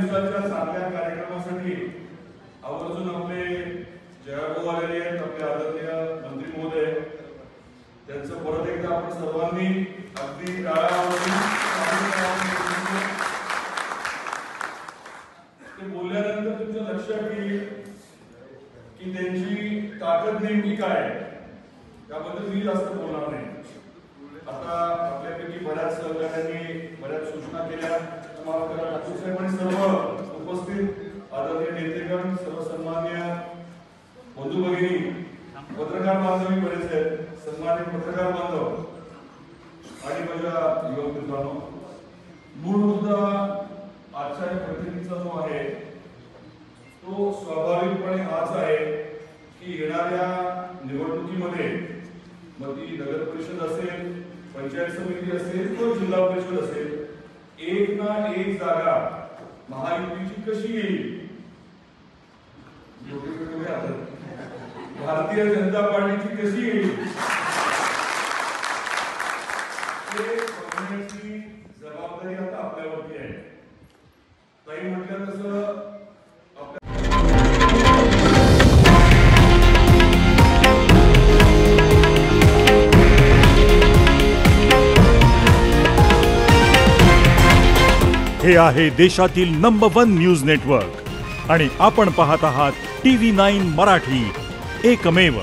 दिवसाच्या चांगल्या कार्यक्रमासाठी आवर्जून आपले जयभाऊ आलेले आहेत, आपले आदरणीय मंत्री महोदय, त्यांचं परत एकदा आपण सर्वांनी अगदी ते बोलल्यानंतर तुमच्या लक्षात येईल की त्यांची ताकद नेमकी काय, त्याबद्दल मी जास्त बोलणार नाही. आता आपल्यापैकी बऱ्याच सहकार्यांनी बऱ्याच सूचना केल्या. मला ठाकूर साहेब आणि सर्व उपस्थित आदरणीय नेतेगण, सर्व सन्मान्य बंधू भगिनी, पत्रकार बांधवी बरेच आहेत, सन्मान्य पत्रकार बांधव आणि माझ्या युवक मित्रांनो, मूळ मुद्दा आजच्या बैठकीचा जो आहे तो स्वाभाविकपणे हाच आहे की येणाऱ्या निवडणुकीमध्ये मग ती नगर परिषद असेल, पंचायत समिती असेल किंवा जिल्हा परिषद असेल, एक ना एक जागा महायुतीची कशी येईल, भारतीय जनता पार्टीची कशी येईल हे बघण्याची जबाबदारी आता आपल्यावरती आहे. ताई म्हटलं तसं हे आहे देशातील नंबर 1 न्यूज नेटवर्क आणि आपण पाहत आहात TV9 मराठी, एकमेव.